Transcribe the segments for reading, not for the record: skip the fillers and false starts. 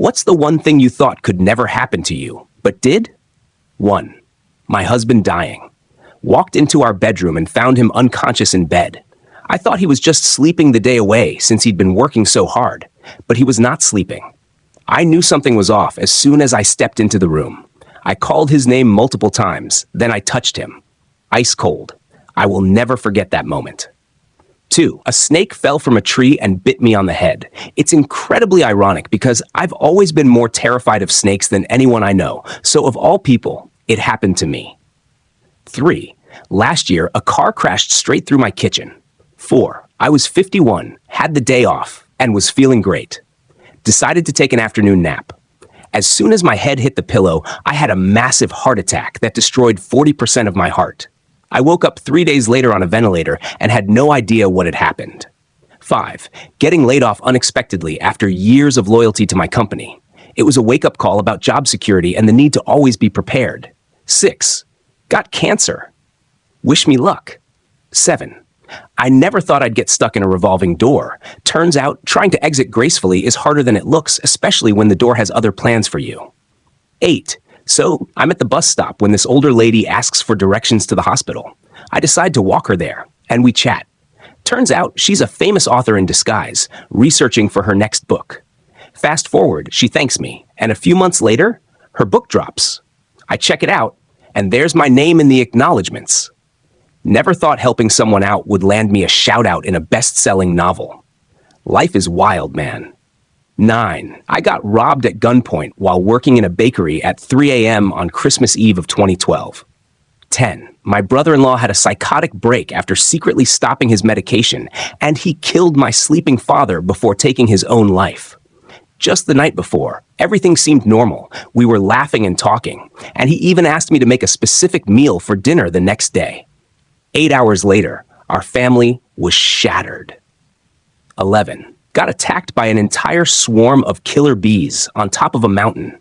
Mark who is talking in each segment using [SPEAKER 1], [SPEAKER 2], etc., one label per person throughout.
[SPEAKER 1] What's the one thing you thought could never happen to you, but did? 1. My husband dying. Walked into our bedroom and found him unconscious in bed. I thought he was just sleeping the day away since he'd been working so hard, but he was not sleeping. I knew something was off as soon as I stepped into the room. I called his name multiple times, then I touched him. Ice cold. I will never forget that moment. 2. A snake fell from a tree and bit me on the head. It's incredibly ironic because I've always been more terrified of snakes than anyone I know, so of all people, it happened to me. 3. Last year, a car crashed straight through my kitchen. 4. I was 51, had the day off, and was feeling great. Decided to take an afternoon nap. As soon as my head hit the pillow, I had a massive heart attack that destroyed 40% of my heart. I woke up 3 days later on a ventilator and had no idea what had happened. 5. Getting laid off unexpectedly after years of loyalty to my company. It was a wake-up call about job security and the need to always be prepared. 6. Got cancer. Wish me luck. 7. I never thought I'd get stuck in a revolving door. Turns out, trying to exit gracefully is harder than it looks, especially when the door has other plans for you. 8. So, I'm at the bus stop when this older lady asks for directions to the hospital. I decide to walk her there, and we chat. Turns out, she's a famous author in disguise, researching for her next book. Fast forward, she thanks me, and a few months later, her book drops. I check it out, and there's my name in the acknowledgments. Never thought helping someone out would land me a shout-out in a best-selling novel. Life is wild, man. 9. I got robbed at gunpoint while working in a bakery at 3 a.m. on Christmas Eve of 2012. 10. My brother-in-law had a psychotic break after secretly stopping his medication, and he killed my sleeping father before taking his own life. Just the night before, everything seemed normal. We were laughing and talking, and he even asked me to make a specific meal for dinner the next day. 8 hours later, our family was shattered. 11. Got attacked by an entire swarm of killer bees on top of a mountain.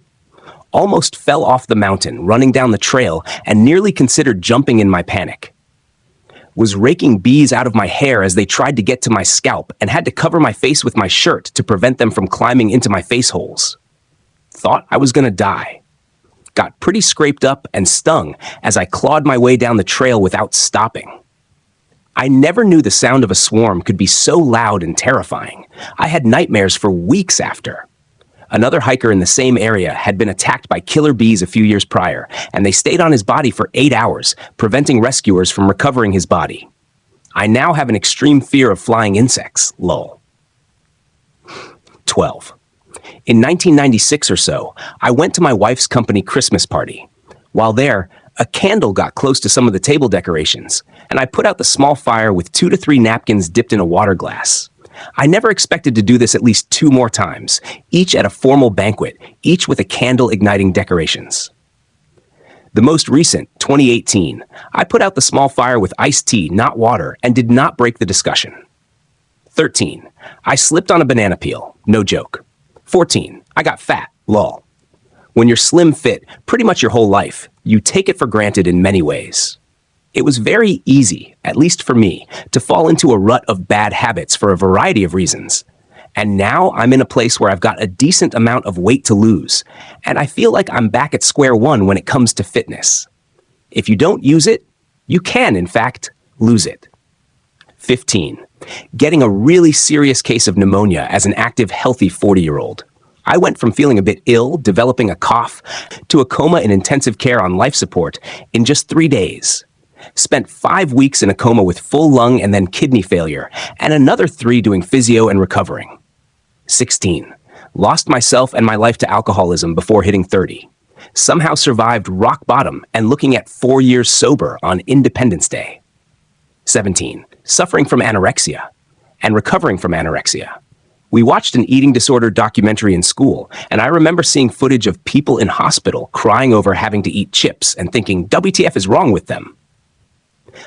[SPEAKER 1] Almost fell off the mountain, running down the trail, and nearly considered jumping in my panic. Was raking bees out of my hair as they tried to get to my scalp and had to cover my face with my shirt to prevent them from climbing into my face holes. Thought I was gonna die. Got pretty scraped up and stung as I clawed my way down the trail without stopping. I never knew the sound of a swarm could be so loud and terrifying. I had nightmares for weeks after. Another hiker in the same area had been attacked by killer bees a few years prior, and they stayed on his body for 8 hours, preventing rescuers from recovering his body. I now have an extreme fear of flying insects, lol. 12. In 1996 or so, I went to my wife's company Christmas party. While there, a candle got close to some of the table decorations, and I put out the small fire with 2 to 3 napkins dipped in a water glass. I never expected to do this at least 2 more times, each at a formal banquet, each with a candle igniting decorations. The most recent, 2018, I put out the small fire with iced tea, not water, and did not break the discussion. 13. I slipped on a banana peel, no joke. 14. I got fat, lol. When you're slim fit pretty much your whole life, you take it for granted in many ways. It was very easy, at least for me, to fall into a rut of bad habits for a variety of reasons. And now I'm in a place where I've got a decent amount of weight to lose, and I feel like I'm back at square one when it comes to fitness. If you don't use it, you can, in fact, lose it. 15. Getting a really serious case of pneumonia as an active, healthy 40-year-old. I went from feeling a bit ill, developing a cough, to a coma in intensive care on life support in just 3 days. Spent 5 weeks in a coma with full lung and then kidney failure, and another 3 doing physio and recovering. 16. Lost myself and my life to alcoholism before hitting 30. Somehow survived rock bottom and looking at 4 years sober on Independence Day. 17. Suffering from anorexia and recovering from anorexia. We watched an eating disorder documentary in school, and I remember seeing footage of people in hospital crying over having to eat chips and thinking, WTF is wrong with them?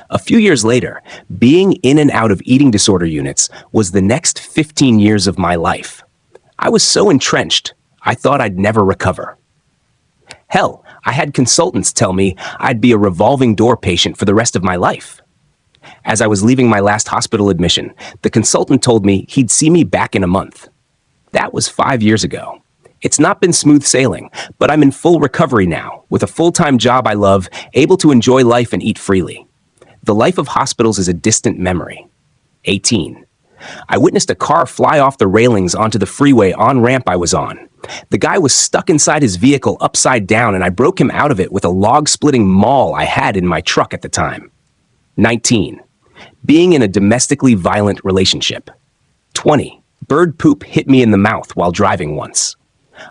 [SPEAKER 1] A few years later, being in and out of eating disorder units was the next 15 years of my life. I was so entrenched, I thought I'd never recover. Hell, I had consultants tell me I'd be a revolving door patient for the rest of my life. As I was leaving my last hospital admission, the consultant told me he'd see me back in a month. That was 5 years ago. It's not been smooth sailing, but I'm in full recovery now, with a full-time job I love, able to enjoy life and eat freely. The life of hospitals is a distant memory. 18. I witnessed a car fly off the railings onto the freeway on-ramp I was on. The guy was stuck inside his vehicle upside down, and I broke him out of it with a log-splitting maul I had in my truck at the time. 19. Being in a domestically violent relationship. 20. Bird poop hit me in the mouth while driving once.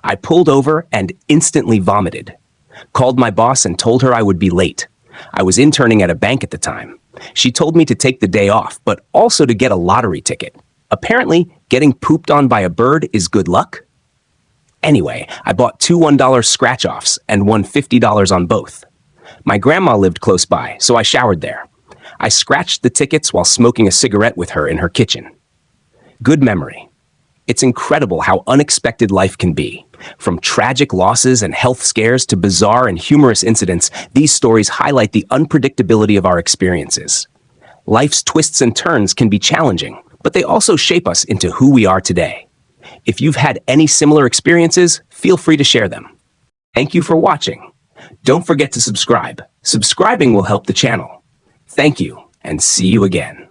[SPEAKER 1] I pulled over and instantly vomited. Called my boss and told her I would be late. I was interning at a bank at the time. She told me to take the day off, but also to get a lottery ticket. Apparently, getting pooped on by a bird is good luck. Anyway, I bought two $1 scratch-offs and won $50 on both. My grandma lived close by, so I showered there. I scratched the tickets while smoking a cigarette with her in her kitchen. Good memory. It's incredible how unexpected life can be. From tragic losses and health scares to bizarre and humorous incidents, these stories highlight the unpredictability of our experiences. Life's twists and turns can be challenging, but they also shape us into who we are today. If you've had any similar experiences, feel free to share them. Thank you for watching. Don't forget to subscribe. Subscribing will help the channel. Thank you, and see you again.